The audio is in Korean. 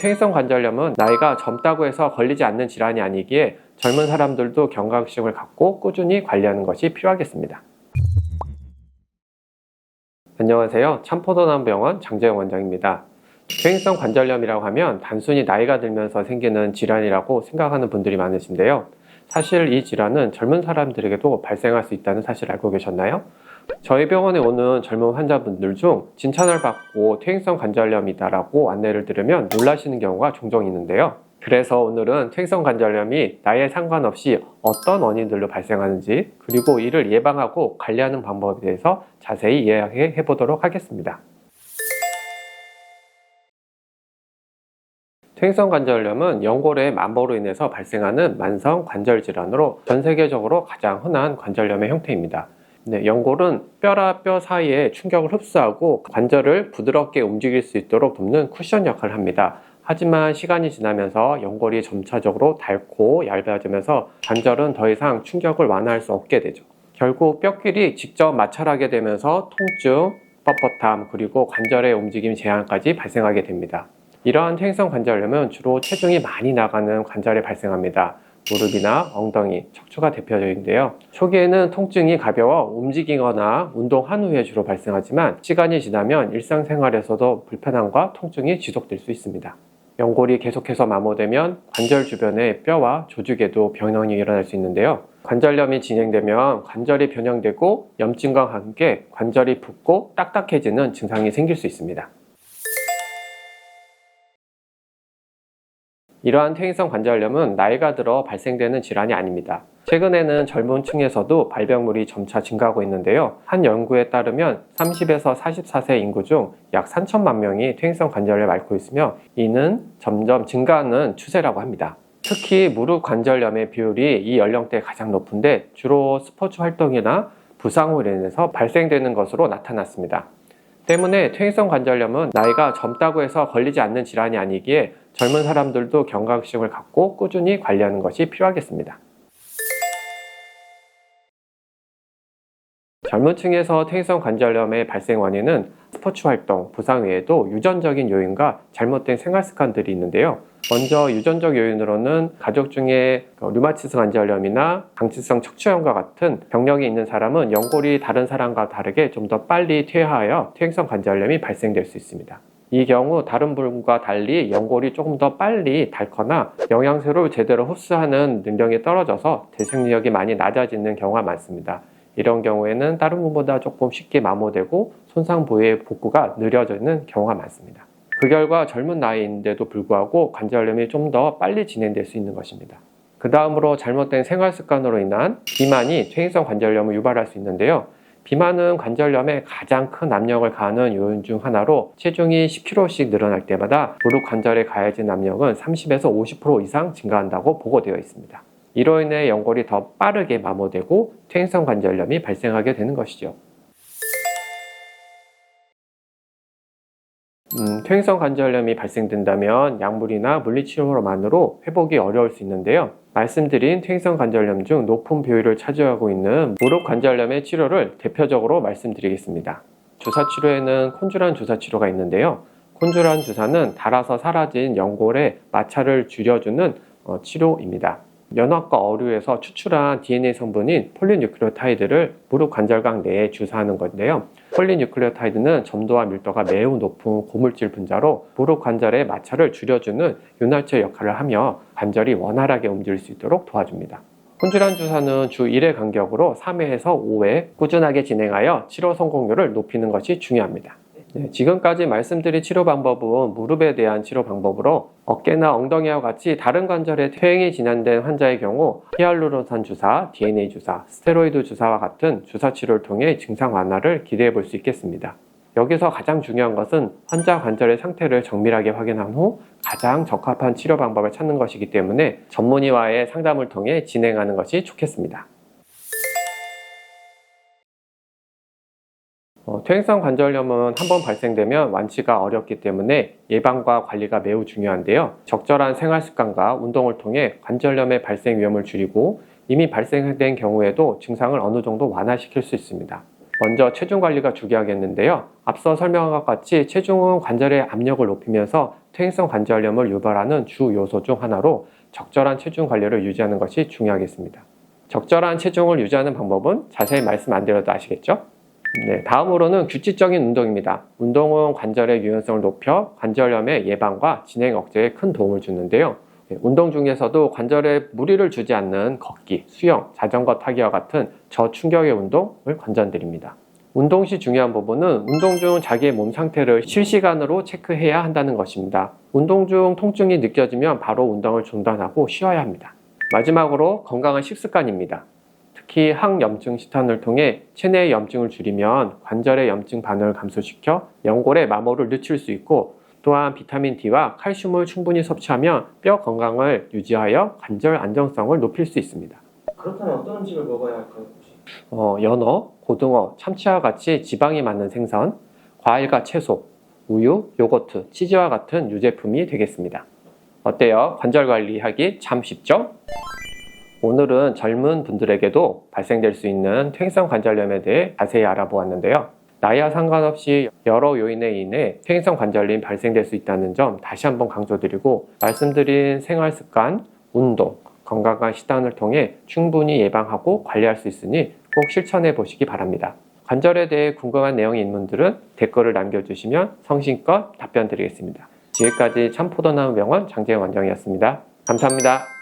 퇴행성 관절염은 나이가 젊다고 해서 걸리지 않는 질환이 아니기에 젊은 사람들도 경각심을 갖고 꾸준히 관리하는 것이 필요하겠습니다. 안녕하세요. 참포도남병원 장재영 원장입니다. 퇴행성 관절염이라고 하면 단순히 나이가 들면서 생기는 질환이라고 생각하는 분들이 많으신데요. 사실 이 질환은 젊은 사람들에게도 발생할 수 있다는 사실 알고 계셨나요? 저희 병원에 오는 젊은 환자분들 중 진찰을 받고 퇴행성 관절염이다라고 안내를 들으면 놀라시는 경우가 종종 있는데요. 그래서 오늘은 퇴행성 관절염이 나이에 상관없이 어떤 원인들로 발생하는지, 그리고 이를 예방하고 관리하는 방법에 대해서 자세히 이야기해 보도록 하겠습니다. 퇴행성 관절염은 연골의 만보로 인해서 발생하는 만성 관절 질환으로 전 세계적으로 가장 흔한 관절염의 형태입니다. 연골은 뼈와 뼈 사이에 충격을 흡수하고 관절을 부드럽게 움직일 수 있도록 돕는 쿠션 역할을 합니다. 하지만 시간이 지나면서 연골이 점차적으로 닳고 얇아지면서 관절은 더 이상 충격을 완화할 수 없게 되죠. 결국 뼈끼리 직접 마찰하게 되면서 통증, 뻣뻣함, 그리고 관절의 움직임 제한까지 발생하게 됩니다. 이러한 퇴행성 관절염은 주로 체중이 많이 나가는 관절에 발생합니다. 무릎이나 엉덩이, 척추가 대표적인데요. 초기에는 통증이 가벼워 움직이거나 운동한 후에 주로 발생하지만 시간이 지나면 일상생활에서도 불편함과 통증이 지속될 수 있습니다. 연골이 계속해서 마모되면 관절 주변의 뼈와 조직에도 변형이 일어날 수 있는데요. 관절염이 진행되면 관절이 변형되고 염증과 함께 관절이 붓고 딱딱해지는 증상이 생길 수 있습니다. 이러한 퇴행성 관절염은 나이가 들어 발생되는 질환이 아닙니다. 최근에는 젊은 층에서도 발병률이 점차 증가하고 있는데요. 한 연구에 따르면 30에서 44세 인구 중 약 3천만 명이 퇴행성 관절염을 앓고 있으며 이는 점점 증가하는 추세라고 합니다. 특히 무릎 관절염의 비율이 이 연령대에 가장 높은데 주로 스포츠 활동이나 부상으로 인해서 발생되는 것으로 나타났습니다. 때문에 퇴행성 관절염은 나이가 젊다고 해서 걸리지 않는 질환이 아니기에 젊은 사람들도 경각심을 갖고 꾸준히 관리하는 것이 필요하겠습니다. 젊은 층에서 퇴행성 관절염의 발생 원인은 스포츠 활동, 부상 외에도 유전적인 요인과 잘못된 생활 습관들이 있는데요. 먼저 유전적 요인으로는 가족 중에 류마티스 관절염이나 강치성 척추염과 같은 병력이 있는 사람은 연골이 다른 사람과 다르게 좀 더 빨리 퇴화하여 퇴행성 관절염이 발생될 수 있습니다. 이 경우 다른 분과 달리 연골이 조금 더 빨리 닳거나 영양소를 제대로 흡수하는 능력이 떨어져서 대생력이 많이 낮아지는 경우가 많습니다. 이런 경우에는 다른 분보다 조금 쉽게 마모되고 손상 부위의 복구가 느려지는 경우가 많습니다. 그 결과 젊은 나이인데도 불구하고 관절염이 좀 더 빨리 진행될 수 있는 것입니다. 그 다음으로 잘못된 생활 습관으로 인한 비만이 퇴행성 관절염을 유발할 수 있는데요. 비만은 관절염에 가장 큰 압력을 가하는 요인 중 하나로 체중이 10kg씩 늘어날 때마다 무릎 관절에 가해진 압력은 30에서 50% 이상 증가한다고 보고되어 있습니다. 이로 인해 연골이 더 빠르게 마모되고 퇴행성 관절염이 발생하게 되는 것이죠. 퇴행성 관절염이 발생된다면 약물이나 물리치료로만으로 회복이 어려울 수 있는데요. 말씀드린 퇴행성 관절염 중 높은 비율을 차지하고 있는 무릎 관절염의 치료를 대표적으로 말씀드리겠습니다. 주사치료에는 콘주란 주사치료가 있는데요. 콘주란 주사는 닳아서 사라진 연골의 마찰을 줄여주는 치료입니다. 연합과 어류에서 추출한 DNA 성분인 폴리뉴클레오타이드를 무릎 관절각 내에 주사하는 건데요. 폴리뉴클레오타이드는 점도와 밀도가 매우 높은 고물질 분자로 무릎 관절의 마찰을 줄여주는 윤활제 역할을 하며 관절이 원활하게 움직일 수 있도록 도와줍니다. 콘주란 주사는 주 1회 간격으로 3회에서 5회 꾸준하게 진행하여 치료 성공률을 높이는 것이 중요합니다. 지금까지 말씀드린 치료 방법은 무릎에 대한 치료 방법으로 어깨나 엉덩이와 같이 다른 관절에 퇴행이 진행된 환자의 경우 히알루론산 주사, DNA 주사, 스테로이드 주사와 같은 주사 치료를 통해 증상 완화를 기대해 볼 수 있겠습니다. 여기서 가장 중요한 것은 환자 관절의 상태를 정밀하게 확인한 후 가장 적합한 치료 방법을 찾는 것이기 때문에 전문의와의 상담을 통해 진행하는 것이 좋겠습니다. 퇴행성 관절염은 한번 발생되면 완치가 어렵기 때문에 예방과 관리가 매우 중요한데요. 적절한 생활 습관과 운동을 통해 관절염의 발생 위험을 줄이고 이미 발생된 경우에도 증상을 어느 정도 완화시킬 수 있습니다. 먼저 체중 관리가 중요하겠는데요. 앞서 설명한 것 같이 체중은 관절의 압력을 높이면서 퇴행성 관절염을 유발하는 주 요소 중 하나로 적절한 체중 관리를 유지하는 것이 중요하겠습니다. 적절한 체중을 유지하는 방법은 자세히 말씀 안 드려도 아시겠죠? 네, 다음으로는 규칙적인 운동입니다. 운동은 관절의 유연성을 높여 관절염의 예방과 진행 억제에 큰 도움을 주는데요. 운동 중에서도 관절에 무리를 주지 않는 걷기, 수영, 자전거 타기와 같은 저충격의 운동을 권장드립니다. 운동 시 중요한 부분은 운동 중 자기의 몸 상태를 실시간으로 체크해야 한다는 것입니다. 운동 중 통증이 느껴지면 바로 운동을 중단하고 쉬어야 합니다. 마지막으로 건강한 식습관입니다. 특히 항염증 식단을 통해 체내의 염증을 줄이면 관절의 염증 반응을 감소시켜 연골의 마모를 늦출 수 있고, 또한 비타민 D와 칼슘을 충분히 섭취하면 뼈 건강을 유지하여 관절 안정성을 높일 수 있습니다. 그렇다면 어떤 음식을 먹어야 할까요? 연어, 고등어, 참치와 같이 지방이 많은 생선, 과일과 채소, 우유, 요거트, 치즈와 같은 유제품이 되겠습니다. 어때요? 관절 관리하기 참 쉽죠? 오늘은 젊은 분들에게도 발생될 수 있는 퇴행성 관절염에 대해 자세히 알아보았는데요. 나이와 상관없이 여러 요인에 인해 퇴행성 관절염이 발생될 수 있다는 점 다시 한번 강조드리고, 말씀드린 생활습관, 운동, 건강한 식단을 통해 충분히 예방하고 관리할 수 있으니 꼭 실천해 보시기 바랍니다. 관절에 대해 궁금한 내용이 있는 분들은 댓글을 남겨주시면 성심껏 답변 드리겠습니다. 지금까지 참포도나무병원 장재현 원장이었습니다. 감사합니다.